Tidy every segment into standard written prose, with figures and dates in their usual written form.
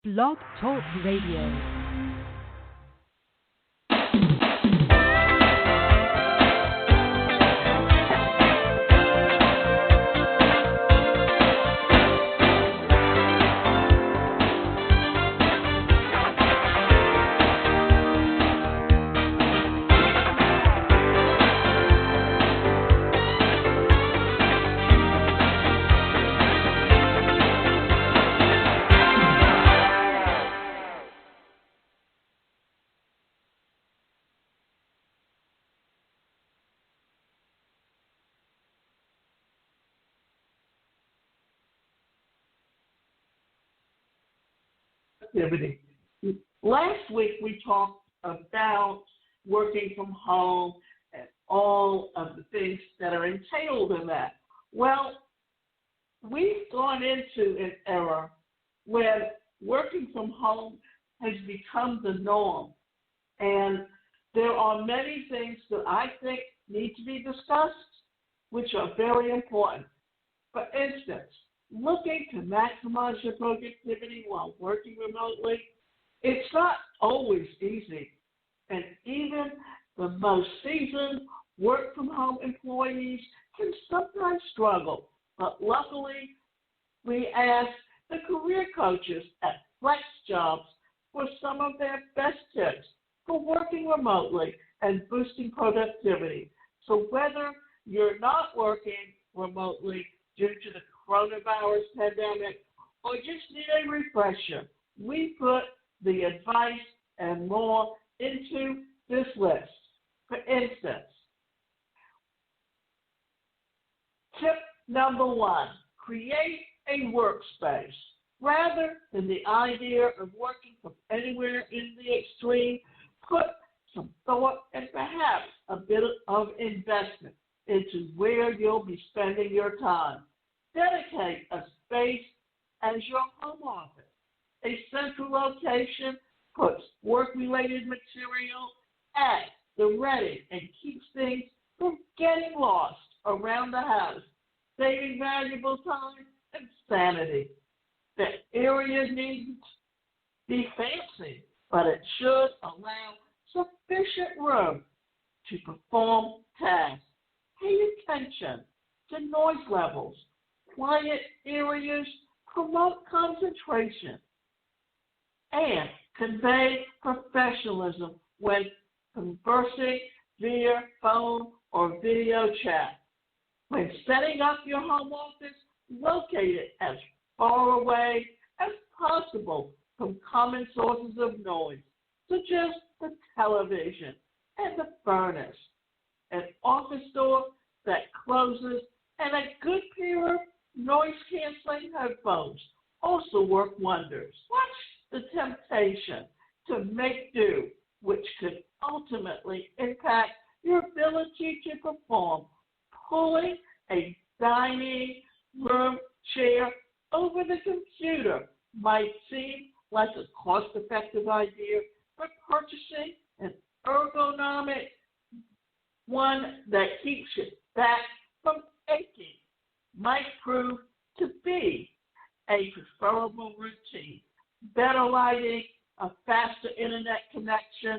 Blog Talk Radio. Activity. Last week we talked about working from home and all of the things that are entailed in that. Well, we've gone into an era where working from home has become the norm, and there are many things that I think need to be discussed, which are very important. For instance, looking to maximize your productivity while working remotely, it's not always easy. And even the most seasoned work-from-home employees can sometimes struggle. But luckily, we asked the career coaches at Flex Jobs for some of their best tips for working remotely and boosting productivity. So whether you're not working remotely due to the coronavirus pandemic or just need a refresher, we put the advice and more into this list. For instance, tip number 1, create a workspace. Rather than the idea of working from anywhere in the extreme, put some thought and perhaps a bit of investment into where you'll be spending your time. Dedicate a space as your home office. A central location puts work-related material at the ready and keeps things from getting lost around the house, saving valuable time and sanity. The area needs be fancy, but it should allow sufficient room to perform tasks. Pay attention to noise levels. Quiet areas promote concentration and convey professionalism when conversing via phone or video chat. When setting up your home office, locate it as far away as possible from common sources of noise, such as the television and the furnace. An office door that closes and a good pair of noise-canceling headphones also work wonders. Watch the temptation to make do, which could ultimately impact your ability to perform. Pulling a dining room chair over the computer might seem like a cost-effective idea, but purchasing an ergonomic one that keeps you back from aching might prove to be a preferable routine. Better lighting, a faster internet connection,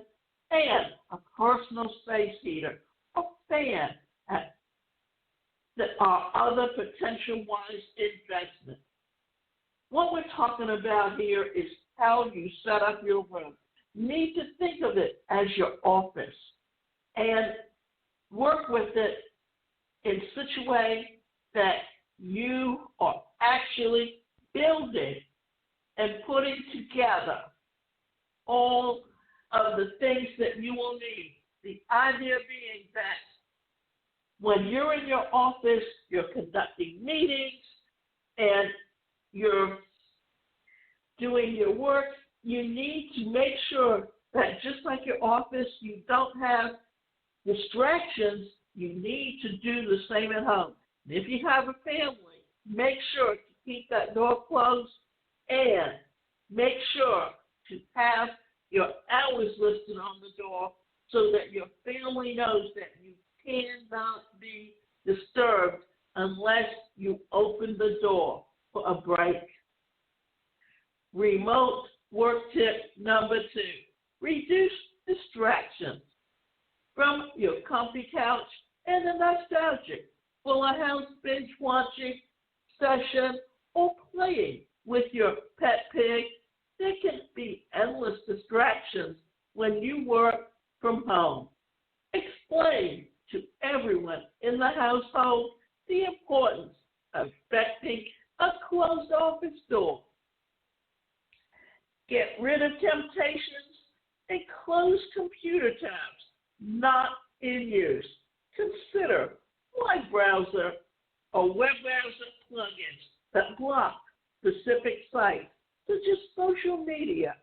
and a personal space heater or fan that are other potential wise investments. What we're talking about here is how you set up your room. You need to think of it as your office and work with it in such a way that you are actually building and putting together all of the things that you will need. The idea being that when you're in your office, you're conducting meetings and you're doing your work, you need to make sure that just like your office, you don't have distractions. You need to do the same at home. If you have a family, make sure to keep that door closed and make sure to have your hours listed on the door so that your family knows that you cannot be disturbed unless you open the door for a break. Remote work tip number 2. Reduce distractions from your comfy couch and the nostalgic full of house binge watching session or playing with your pet pig. There can be endless distractions when you work from home. Explain to everyone in the household the importance of respecting a closed office door. Get rid of temptations and close computer tabs not in use. Consider web browser or web browser plugins that block specific sites such as social media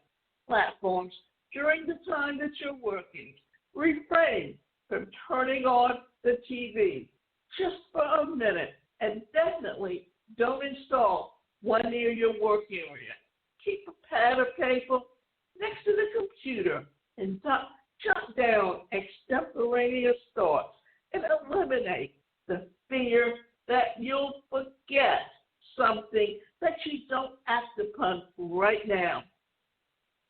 platforms during the time that you're working. Refrain from turning on the TV just for a minute, and definitely don't install one near your work area. Keep a pad of paper next to the computer and jot down extemporaneous thoughts and eliminate the fear that you'll forget something that you don't act upon right now.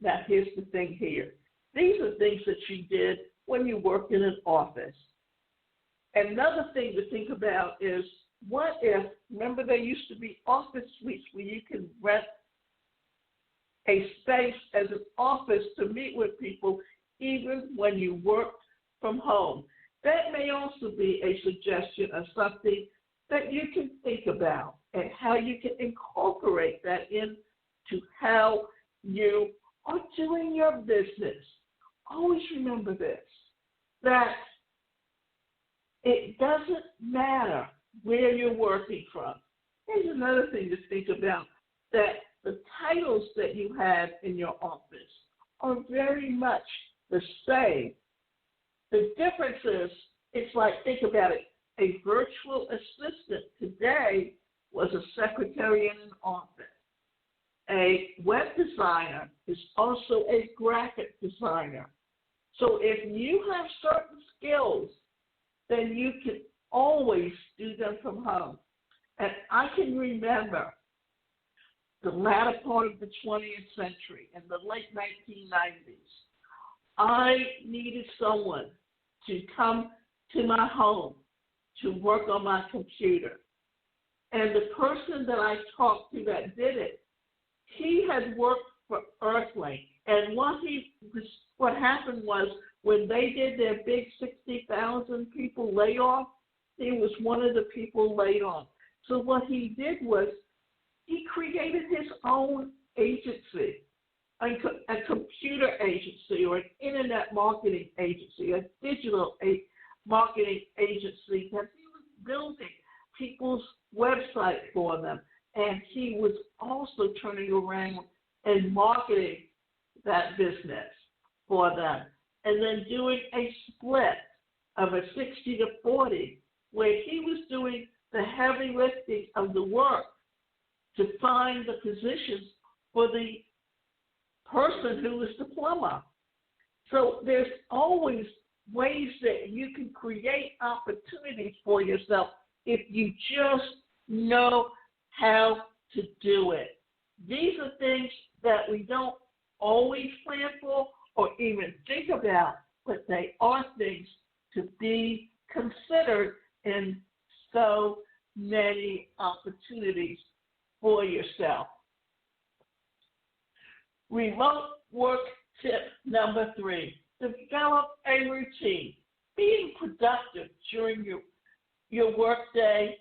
Now, here's the thing here. These are things that you did when you worked in an office. Another thing to think about is, what if, remember there used to be office suites where you can rent a space as an office to meet with people even when you worked from home. That may also be a suggestion of something that you can think about and how you can incorporate that into how you are doing your business. Always remember this, that it doesn't matter where you're working from. Here's another thing to think about, that the titles that you have in your office are very much the same. The difference is, it's like, think about it, a virtual assistant today was a secretary in an office. A web designer is also a graphic designer. So if you have certain skills, then you can always do them from home. And I can remember the latter part of the 20th century, in the late 1990s, I needed someone to come to my home to work on my computer. And the person that I talked to that did it, he had worked for Earthlink. And what happened was, when they did their big 60,000 people layoff, he was one of the people laid off. So what he did was, he created his own agency, a computer agency or an internet marketing agency, a digital marketing agency, that he was building people's websites for them. And he was also turning around and marketing that business for them. And then doing a split of a 60-40, where he was doing the heavy lifting of the work to find the positions for the person who is the plumber. So there's always ways that you can create opportunities for yourself if you just know how to do it. These are things that we don't always plan for or even think about, but they are things to be considered in so many opportunities for yourself. Remote work tip number 3, develop a routine. Being productive during your workday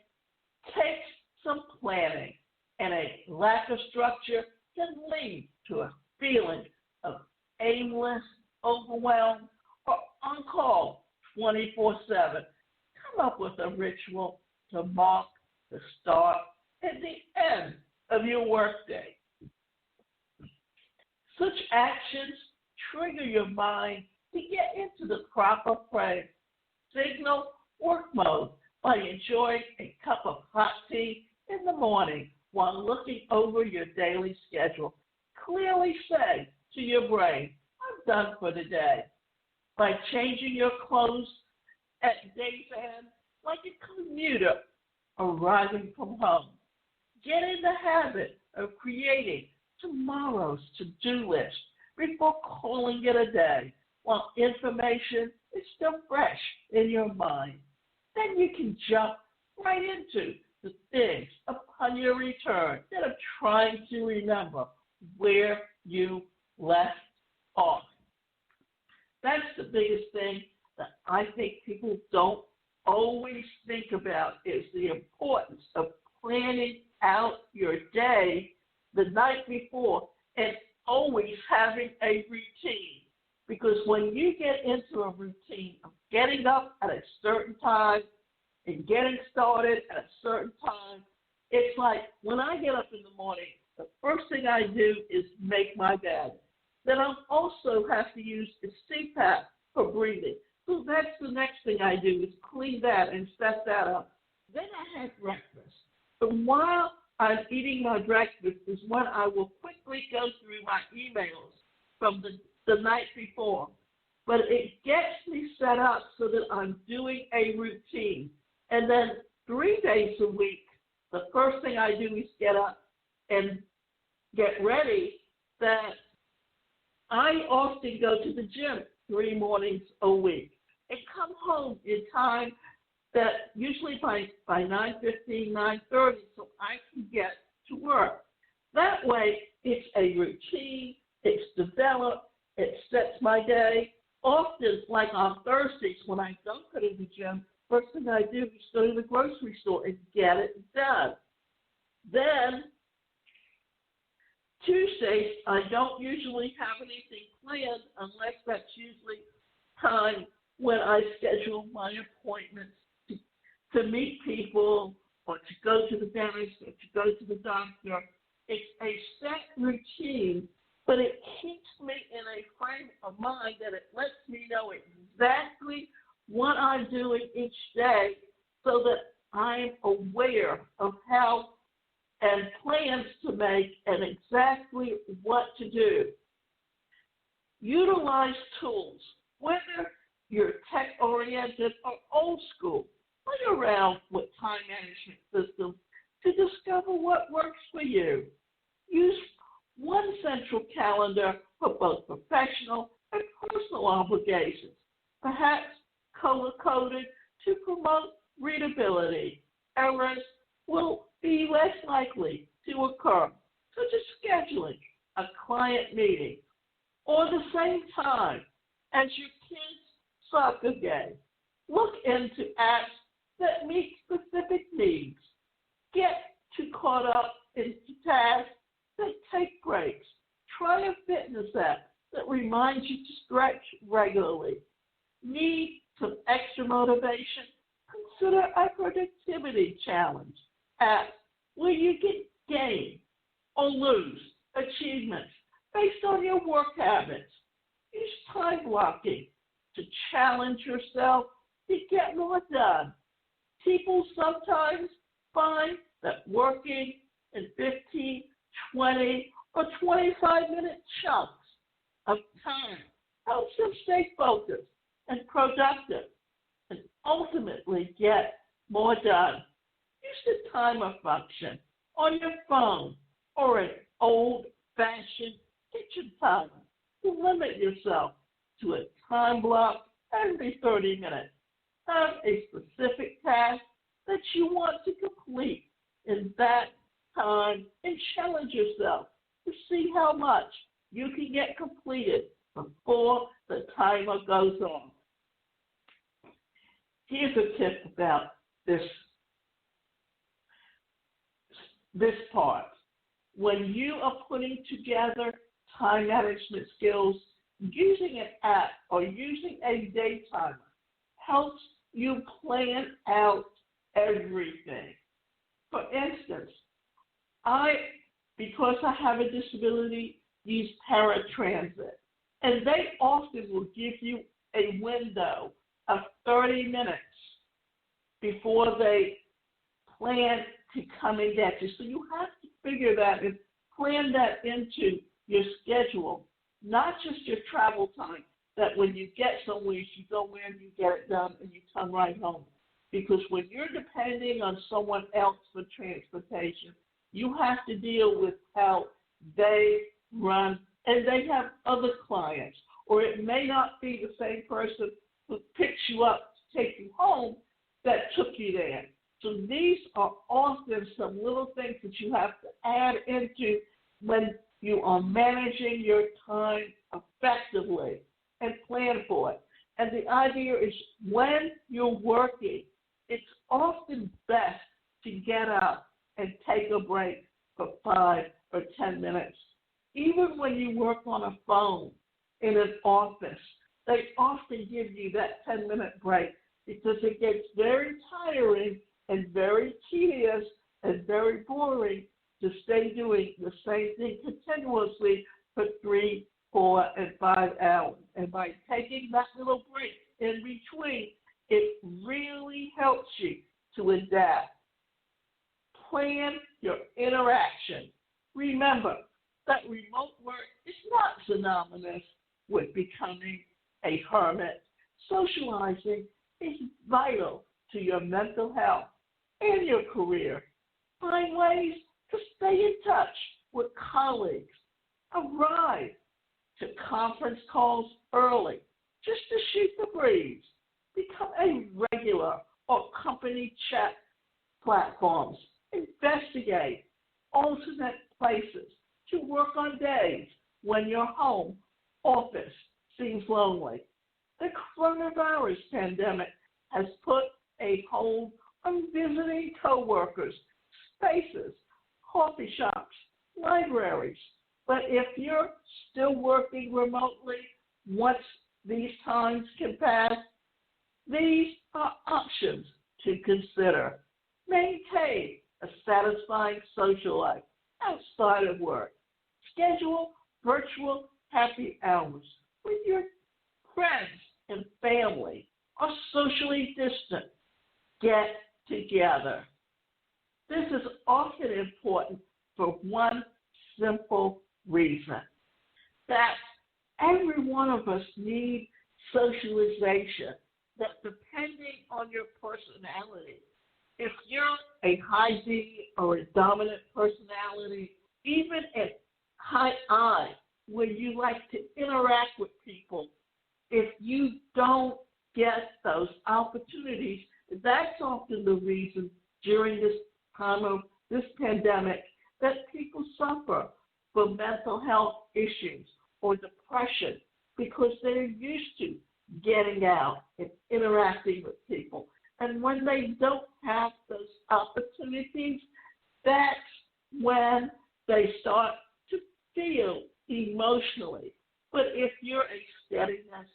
takes some planning, and a lack of structure can lead to a feeling of aimless, overwhelmed, or on call 24/7. Come up with a ritual to mark the start and the end of your workday. Such actions trigger your mind to get into the proper frame. Signal work mode by enjoying a cup of hot tea in the morning while looking over your daily schedule. Clearly say to your brain, I'm done for the day. By changing your clothes at day's end like a commuter arriving from home. Get in the habit of creating tomorrow's to-do list before calling it a day while information is still fresh in your mind. Then you can jump right into the things upon your return instead of trying to remember where you left off. That's the biggest thing that I think people don't always think about is the importance of planning out your day the night before and always having a routine. Because when you get into a routine of getting up at a certain time and getting started at a certain time, it's like when I get up in the morning, the first thing I do is make my bed. Then I also have to use the CPAP for breathing. So that's the next thing I do is clean that and set that up. Then I have breakfast. But while I'm eating my breakfast is when I will quickly go through my emails from the night before. But it gets me set up so that I'm doing a routine. And then 3 days a week, the first thing I do is get up and get ready. That I often go to the gym 3 mornings a week and come home in time that usually by 9:15, 9:30, so I can get to work. That way, it's a routine, it's developed, it sets my day. Often, like on Thursdays when I don't go to the gym, first thing I do is go to the grocery store and get it done. Then, Tuesdays, I don't usually have anything planned unless that's usually time when I schedule my appointments to meet people or to go to the dentist or to go to the doctor. It's a set routine, but it keeps me in a frame of mind that it lets me know exactly what I'm doing each day so that I'm aware of how and plans to make and exactly what to do. Utilize tools, whether you're tech-oriented or old school. Play around with time management systems to discover what works for you. Use one central calendar for both professional and personal obligations, perhaps color-coded to promote readability. Errors will be less likely to occur, such as scheduling a client meeting or the same time as your kids' soccer game. Look into apps that meet specific needs. Get too caught up into tasks that take breaks. Try a fitness app that reminds you to stretch regularly. Need some extra motivation? Consider a productivity challenge app where you can gain or lose achievements based on your work habits. Use time blocking to challenge yourself to get more done. People sometimes find that working in 15, 20, or 25-minute chunks of time helps them stay focused and productive and ultimately get more done. Use the timer function on your phone or an old-fashioned kitchen timer to limit yourself to a time block every 30 minutes. Have a specific task that you want to complete in that time and challenge yourself to see how much you can get completed before the timer goes on. Here's a tip about this part. When you are putting together time management skills, using an app or using a day timer helps you plan out everything. For instance, because I have a disability, use paratransit, and they often will give you a window of 30 minutes before they plan to come and get you. So you have to figure that and plan that into your schedule, not just your travel time, that when you get somewhere, you go in, you get it done, and you come right home. Because when you're depending on someone else for transportation, you have to deal with how they run, and they have other clients, or it may not be the same person who picks you up to take you home that took you there. So these are often some little things that you have to add into when you are managing your time effectively and plan for it. And the idea is when you're working, it's often best to get up and take a break for 5 or 10 minutes. Even when you work on a phone in an office, they often give you that 10-minute break because it gets very tiring and very tedious and very boring to stay doing the same thing continuously for 3, 4, and 5 hours. And by taking that little break in between, it really helps you to adapt. Plan your interaction. Remember that remote work is not synonymous with becoming a hermit. Socializing is vital to your mental health and your career. Find ways to stay in touch with colleagues. Arrive to conference calls early just to shoot the breeze. Become a regular or company chat platforms. Investigate alternate places to work on days when your home office seems lonely. The coronavirus pandemic has put a hold on visiting coworkers, spaces, coffee shops, libraries. But if you're still working remotely once these times can pass, these are options to consider. Maintain a satisfying social life outside of work. Schedule virtual happy hours with your friends and family or socially distant. Get together. This is often important for one simple reason, that every one of us need socialization, that depending on your personality, if you're a high D or a dominant personality, even at high I, where you like to interact with people, if you don't get those opportunities, that's often the reason during this time of this pandemic that people suffer from mental health issues or depression because they're used to getting out and interacting with people. And when they don't have those opportunities, that's when they start to feel emotionally. But if you're a steadiness,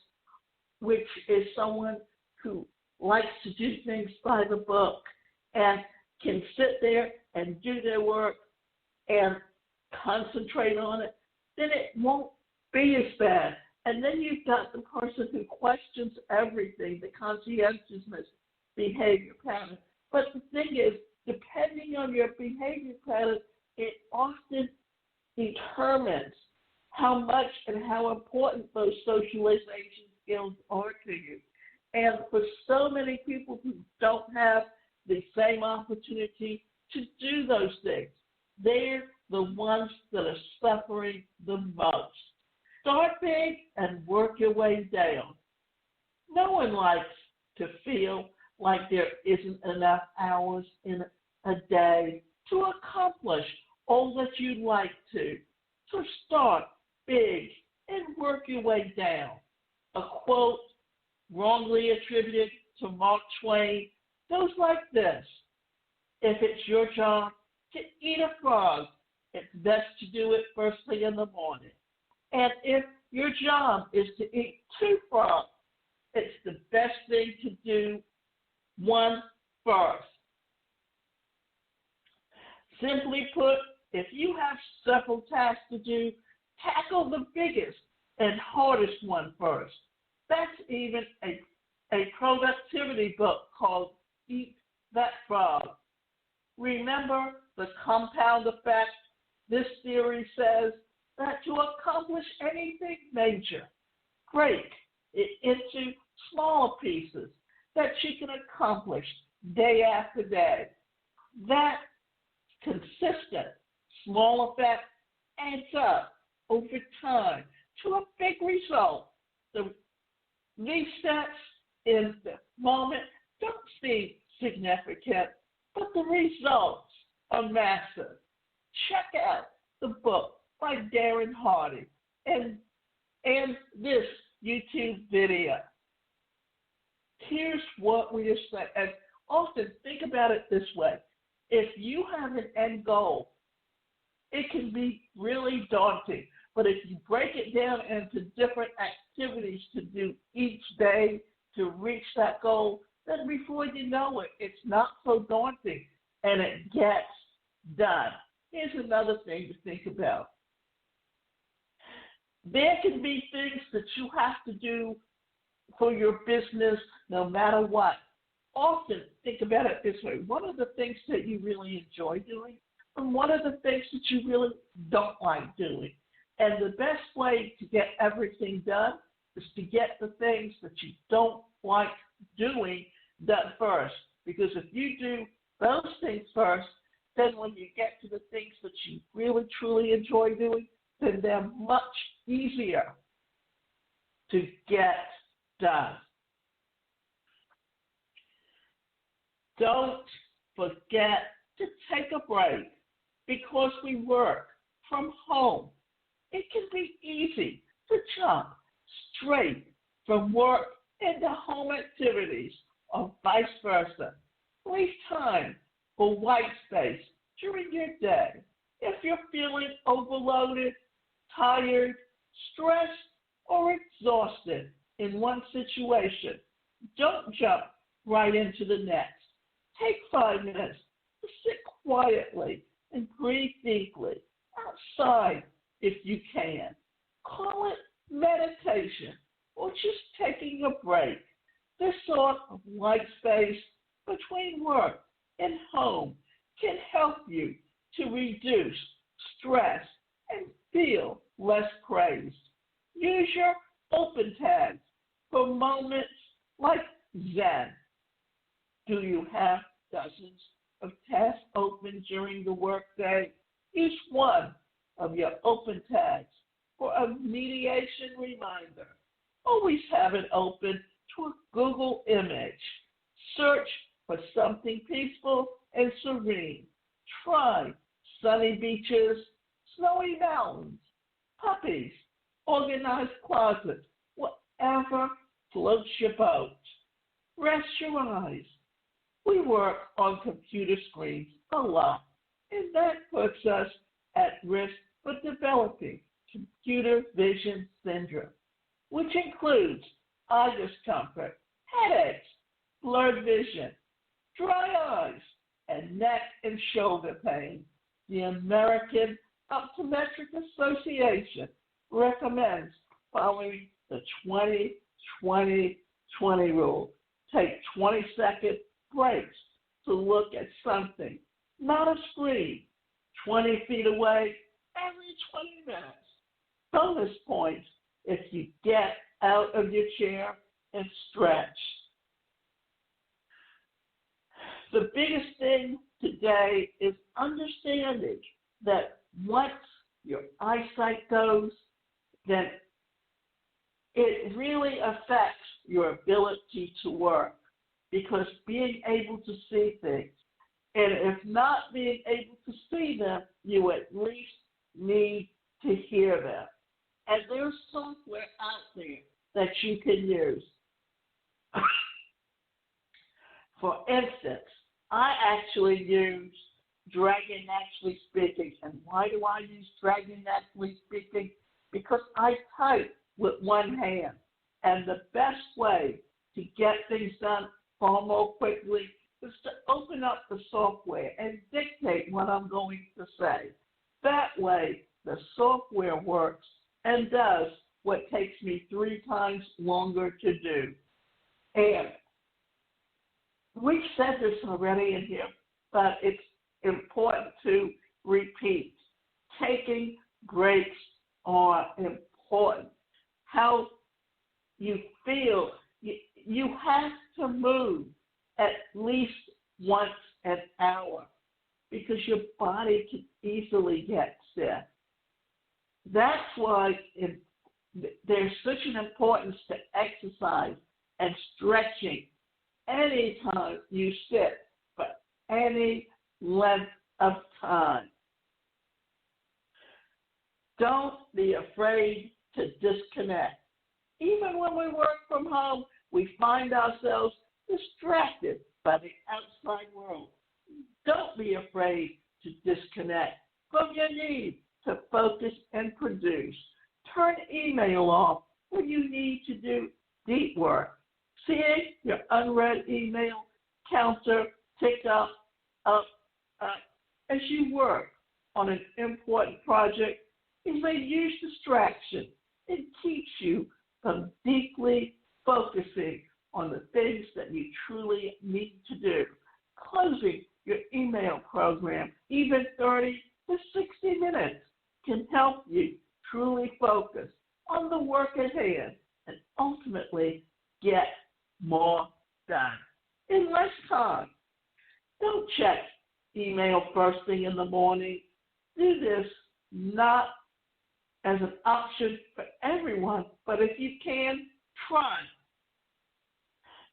which is someone who likes to do things by the book and can sit there and do their work and concentrate on it, then it won't be as bad. And then you've got the person who questions everything, the conscientiousness behavior pattern. But the thing is, depending on your behavior pattern, it often determines how much and how important those socialization skills are to you. And for so many people who don't have the same opportunity to do those things, they're the ones that are suffering the most. Start big and work your way down. No one likes to feel like there isn't enough hours in a day to accomplish all that you'd like to. So start big and work your way down. A quote wrongly attributed to Mark Twain goes like this: if it's your job to eat a frog, it's best to do it first thing in the morning. And if your job is to eat 2 frogs, it's the best thing to do one first. Simply put, if you have several tasks to do, tackle the biggest and hardest one first. That's even a productivity book called Eat That Frog. Remember the compound effect? This theory says that to accomplish anything major, break it into smaller pieces that you can accomplish day after day. That consistent small effect adds up over time to a big result. These steps in the moment don't seem significant, but the results are massive. Check out the book by Darren Hardy and this YouTube video. Here's what we are saying. And often think about it this way. If you have an end goal, it can be really daunting. But if you break it down into different activities to do each day to reach that goal, then before you know it, it's not so daunting and it gets done. Here's another thing to think about. There can be things that you have to do for your business no matter what. Often think about it this way. What are the things that you really enjoy doing? And what are the things that you really don't like doing? And the best way to get everything done is to get the things that you don't like doing done first. Because if you do those things first, then when you get to the things that you really, truly enjoy doing, then they're much easier to get done. Don't forget to take a break because we work from home. It can be easy to jump straight from work into home activities or vice versa. Leave time for white space during your day. If you're feeling overloaded, tired, stressed, or exhausted in one situation, don't jump right into the next. Take 5 minutes to sit quietly and breathe deeply outside if you can. Call it meditation or just taking a break. This sort of white space between work and home can help you to reduce stress and feel less crazed. Use your open tags for moments like Zen. Do you have dozens of tasks open during the workday? Use one of your open tags for a mediation reminder. Always have it open to a Google image. Search for something peaceful and serene. Try sunny beaches, snowy mountains, puppies, organized closets, whatever floats your boat. Rest your eyes. We work on computer screens a lot, and that puts us at risk for developing computer vision syndrome, which includes eye discomfort, headaches, blurred vision, dry eyes, and neck and shoulder pain. The American Optometric Association recommends following the 20-20-20 rule. Take 20-second breaks to look at something, not a screen, 20 feet away every 20 minutes. Bonus points if you get out of your chair and stretch. The biggest thing today is understanding that once your eyesight goes, then it really affects your ability to work, because being able to see things, and if not being able to see them, you at least need to hear them. And there's software out there that you can use. For instance, I actually use Dragon Naturally Speaking. And why do I use Dragon Naturally Speaking? Because I type with one hand. And the best way to get things done far more quickly is to open up the software and dictate what I'm going to say. That way, the software works and does what takes me 3 times longer to do. And we've said this already in here, but it's important to repeat. Taking breaks are important. How you feel, you have to move at least once an hour because your body can easily get stiff. That's why there's such an importance to exercise and stretching anytime you sit for any length of time. Don't be afraid to disconnect. Even when we work from home, we find ourselves distracted by the outside world. Don't be afraid to disconnect from your need to focus and produce. Turn email off when you need to do deep work. Seeing your unread email counter tick up as you work on an important project is a huge distraction. It keeps you from deeply focusing on the things that you truly need to do. Closing your email program, even 30 to 60 minutes, can help you truly focus on the work at hand and ultimately get more done in less time. Don't check email first thing in the morning. Do this not as an option for everyone, but if you can, try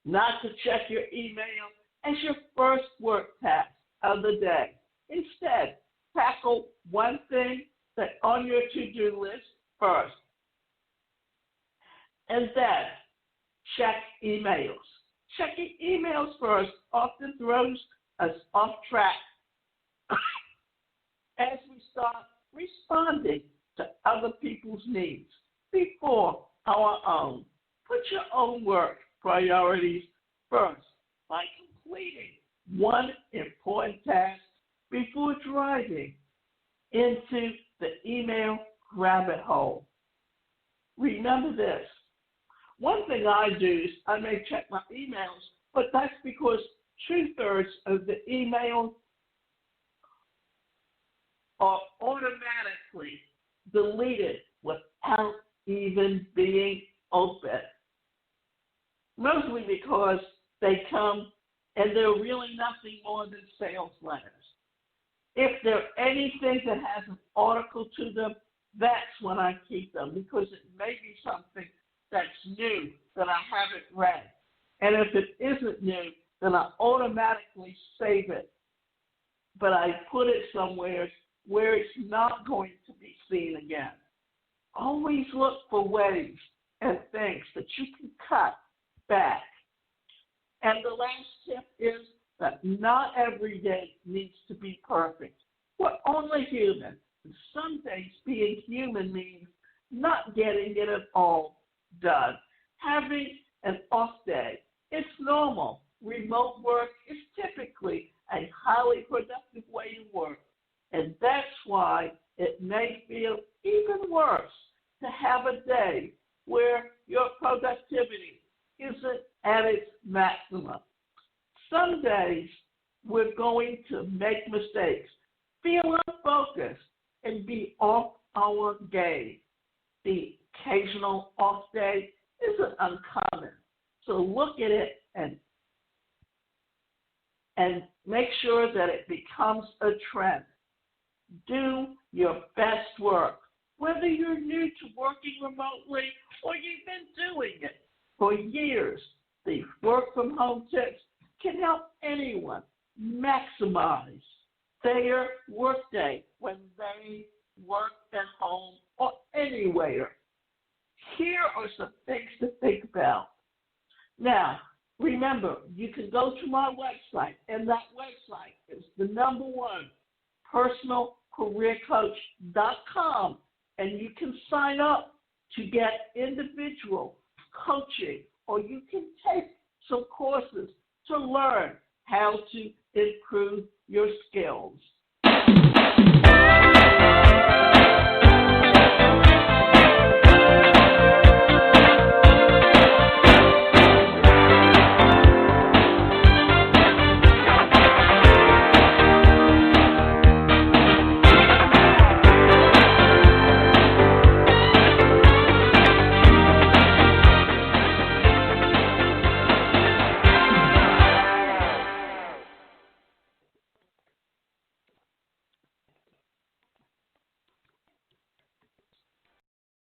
not to check your email as your first work task of the day. Instead, tackle one thing that's on your to-do list first, and then check emails. Checking emails first often throws us off track as we start responding to other people's needs before our own. Put your own work priorities first by completing one important task before driving into the email rabbit hole. Remember this. One thing I do is I may check my emails, but that's because 2/3 of the emails are automatically deleted without even being opened. Mostly because they come and they're really nothing more than sales letters. If they're anything that has an article to them, that's when I keep them because it may be something that's new that I haven't read. And if it isn't new, then I automatically save it. But I put it somewhere where it's not going to be seen again. Always look for ways and things that you can cut back. And the last tip is that not every day needs to be perfect. We're only human. And some days being human means not getting it at all done. Having an off day, it's normal. Remote work is typically a highly productive way to work. And that's why it may feel even worse to have a day where your productivity isn't at its maximum. Some days we're going to make mistakes, feel unfocused, and be off our game. The occasional off day isn't uncommon. So look at it and make sure that it becomes a trend. Do your best work, whether you're new to working remotely or you've been doing it for years. These work from home tips can help anyone maximize their workday when they work at home or anywhere. Here are some things to think about. Now, remember, you can go to my website, and that website is the number one, personalcareercoach.com, and you can sign up to get individual coaching, or you can take some courses to learn how to improve your skills.